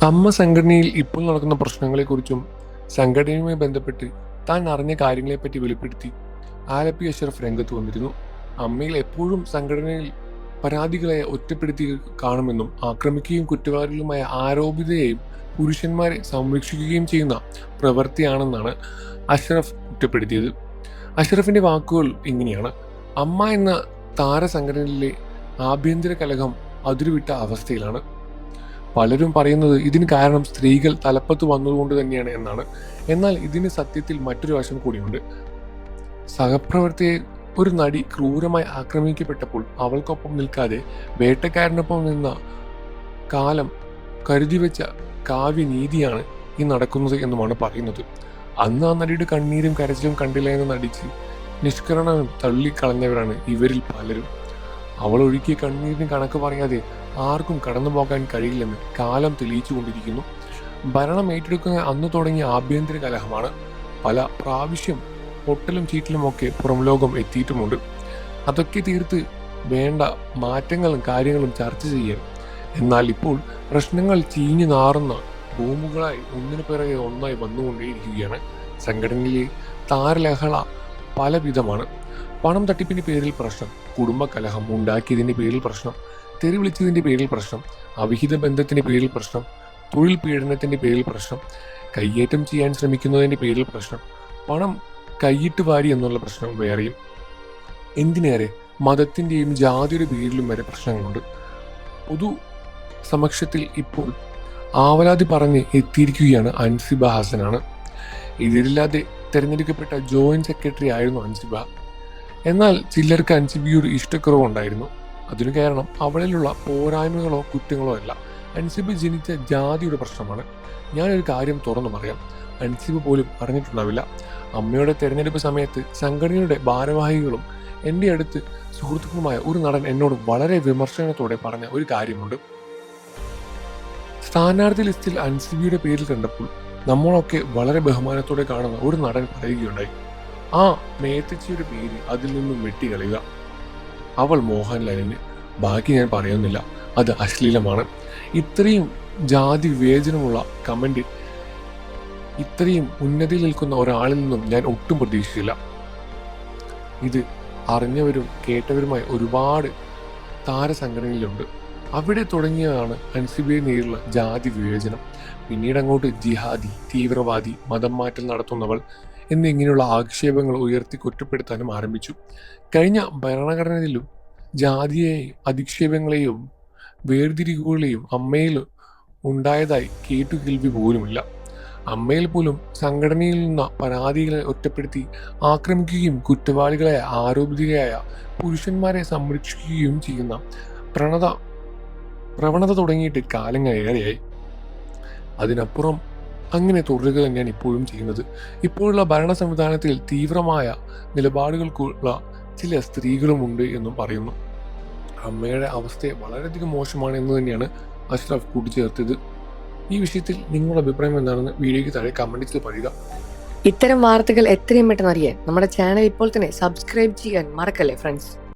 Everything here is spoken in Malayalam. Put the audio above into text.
അമ്മ സംഘടനയിൽ ഇപ്പോൾ നടക്കുന്ന പ്രശ്നങ്ങളെക്കുറിച്ചും സംഘടനയുമായി ബന്ധപ്പെട്ട് താൻ അറിഞ്ഞ കാര്യങ്ങളെപ്പറ്റി വെളിപ്പെടുത്തി ആലപ്പി അഷ്റഫ് രംഗത്ത് വന്നിരുന്നു. അമ്മയിൽ എപ്പോഴും സംഘടനയിൽ പരാതികളെ ഒറ്റപ്പെടുത്തി കാണുമെന്നും ആക്രമിക്കുകയും കുറ്റവാളികളുമായ ആരോപിതരെയും പുരുഷന്മാരെ സംരക്ഷിക്കുകയും ചെയ്യുന്ന പ്രവൃത്തിയാണെന്നാണ് അഷ്റഫ് കുറ്റപ്പെടുത്തിയത്. അഷ്റഫിന്റെ വാക്കുകൾ ഇങ്ങനെയാണ്: അമ്മ എന്ന താരസംഘടനയിലെ ആഭ്യന്തര കലഹം അതിരുവിട്ട അവസ്ഥയിലാണ്. പലരും പറയുന്നത് ഇതിന് കാരണം സ്ത്രീകൾ തലപ്പത്ത് വന്നതുകൊണ്ട് തന്നെയാണ് എന്നാണ്. എന്നാൽ ഇതിന് സത്യത്തിൽ മറ്റൊരു വശം കൂടിയുണ്ട്. സഹപ്രവർത്തകയെ ഒരു നടി ക്രൂരമായി ആക്രമിക്കപ്പെട്ടപ്പോൾ അവൾക്കൊപ്പം നിൽക്കാതെ വേട്ടക്കാരനൊപ്പം നിന്ന കാലം കരുതിവെച്ച കാവ്യനീതിയാണ് ഈ നടക്കുന്നത് എന്നുമാണ് പറയുന്നത്. അന്ന് ആ നടിയുടെ കണ്ണീരും കരച്ചിലും കണ്ടില്ല എന്ന് നടിച്ച് നിഷ്കരണം തള്ളിക്കളഞ്ഞവരാണ് ഇവരിൽ പലരും. അവൾ ഒഴുക്കിയ കണ്ണീരിന് കണക്ക് പറയാതെ ആർക്കും കടന്നു പോകാൻ കഴിയില്ലെന്ന് കാലം തെളിയിച്ചുകൊണ്ടിരിക്കുന്നു. ഭരണം ഏറ്റെടുക്കുന്ന അന്ന് തുടങ്ങിയ ആഭ്യന്തര കലഹമാണ്. പല പ്രാവശ്യം പൊട്ടലും ചീറ്റലും ഒക്കെ പുറം ലോകം എത്തിയിട്ടുമുണ്ട്. അതൊക്കെ തീർത്ത് വേണ്ട മാറ്റങ്ങളും കാര്യങ്ങളും ചർച്ച ചെയ്യാൻ. എന്നാൽ ഇപ്പോൾ പ്രശ്നങ്ങൾ ചീഞ്ഞു നാറുന്ന ഭൂമുകളായി ഒന്നിനു പിറകെ ഒന്നായി വന്നുകൊണ്ടേയിരിക്കുകയാണ്. സംഘടനയിലെ താരലഹള പലവിധമാണ്. പണം തട്ടിപ്പിന്റെ പേരിൽ പ്രശ്നം, കുടുംബ കലഹം ഉണ്ടാക്കിയതിന്റെ പേരിൽ പ്രശ്നം, തെറി വിളിച്ചതിന്റെ പേരിൽ പ്രശ്നം, അവിഹിത ബന്ധത്തിന്റെ പേരിൽ പ്രശ്നം, തൊഴിൽ പീഡനത്തിന്റെ പേരിൽ പ്രശ്നം, കയ്യേറ്റം ചെയ്യാൻ ശ്രമിക്കുന്നതിന്റെ പേരിൽ പ്രശ്നം, പണം കൈയിട്ട് വാരി എന്നുള്ള പ്രശ്നം വേറെയും. എന്തിനേറെ മതത്തിന്റെയും ജാതിയുടെ പേരിലും വരെ പ്രശ്നങ്ങളുണ്ട്. പൊതു സമക്ഷത്തിൽ ഇപ്പോൾ ആവലാതി പറഞ്ഞ് എത്തിയിരിക്കുകയാണ് അൻസിബ ഹസനാണ്. ഇതിലില്ലാതെ തെരഞ്ഞെടുക്കപ്പെട്ട ജോയിന്റ് സെക്രട്ടറി ആയിരുന്നു അൻസിബ. എന്നാൽ ചിലർക്ക് അൻസിബയോട് ഇഷ്ടക്കുറവുണ്ടായിരുന്നു. അതിനു കാരണം അവളിലുള്ള പോരായ്മകളോ കുറ്റങ്ങളോ അല്ല, അൻസിബ ജനിച്ച ജാതിയുടെ പ്രശ്നമാണ്. ഞാനൊരു കാര്യം തുറന്നു പറയാം, അൻസിബ പോലും അറിഞ്ഞിട്ടുണ്ടാവില്ല. അമ്മയുടെ തെരഞ്ഞെടുപ്പ് സമയത്ത് സംഘടനയുടെ ഭാരവാഹികളും എൻ്റെ അടുത്ത് സുഹൃത്തുക്കളുമായ ഒരു നടൻ എന്നോട് വളരെ വിമർശനത്തോടെ പറഞ്ഞ ഒരു കാര്യമുണ്ട്. സ്ഥാനാർത്ഥി ലിസ്റ്റിൽ അൻസിബയുടെ പേരിൽ കണ്ടപ്പോൾ നമ്മളൊക്കെ വളരെ ബഹുമാനത്തോടെ കാണുന്ന ഒരു നടൻ പറയുകയുണ്ടായി, ആ മേത്തച്ചിയുടെ പേര് അതിൽ നിന്നും വെട്ടിക്കളയുക. അവൾ മോഹൻലാലിന്. ബാക്കി ഞാൻ പറയുന്നില്ല, അത് അശ്ലീലമാണ്. ഇത്രയും ജാതി വിവേചനമുള്ള കമന്റ് ഇത്രയും ഉന്നതിയിൽ നിൽക്കുന്ന ഒരാളിൽ നിന്നും ഞാൻ ഒട്ടും പ്രതീക്ഷിച്ചില്ല. ഇത് അറിഞ്ഞവരും കേട്ടവരുമായ ഒരുപാട് താരസംഘടനയിലുണ്ട്. അവിടെ തുടങ്ങിയതാണ് അൻസിബയെ നേരിലുള്ള ജാതി വിവേചനം. പിന്നീട് അങ്ങോട്ട് ജിഹാദി, തീവ്രവാദി, മതം മാറ്റൽ നടത്തുന്നവൾ എന്നിങ്ങനെയുള്ള ആക്ഷേപങ്ങൾ ഉയർത്തി കുറ്റപ്പെടുത്താനും ആരംഭിച്ചു. കഴിഞ്ഞ ഭരണഘടനയിലും ജാതിയെയും അധിക്ഷേപങ്ങളെയും വേർതിരിവുകളെയും അമ്മയിൽ ഉണ്ടായതായി കേട്ടുകേൾവി പോലുമില്ല. അമ്മയിൽ പോലും സംഘടനയിൽ നിന്ന പരാതികളെ ഒറ്റപ്പെടുത്തി ആക്രമിക്കുകയും കുറ്റവാളികളായ ആരോപിതരായ പുരുഷന്മാരെ സംരക്ഷിക്കുകയും ചെയ്യുന്ന പ്രവണത തുടങ്ങിയിട്ട് കാലങ്ങളേറെയായി. അതിനപ്പുറം അങ്ങനെ തുടരുക തന്നെയാണ് ഇപ്പോഴും ചെയ്യുന്നത്. ഇപ്പോഴുള്ള ഭരണ സംവിധാനത്തിൽ തീവ്രമായ നിലപാടുകൾക്കുള്ള ചില സ്ത്രീകളുമുണ്ട് എന്നും പറയുന്നു. അമ്മയുടെ അവസ്ഥ വളരെയധികം മോശമാണ് എന്ന് തന്നെയാണ് അഷ്റഫ് കൂട്ടിച്ചേർത്തത്. ഈ വിഷയത്തിൽ നിങ്ങളുടെ അഭിപ്രായം എന്താണെന്ന് വീഡിയോയ്ക്ക് താഴെ കമന്റ് ചെയ്ത് പറയുക. ഇത്തരം വാർത്തകൾ എത്രയും പെട്ടെന്ന് അറിയാൻ നമ്മുടെ ചാനൽ ഇപ്പോൾ തന്നെ സബ്സ്ക്രൈബ് ചെയ്യാൻ മറക്കല്ലേ ഫ്രണ്ട്സ്.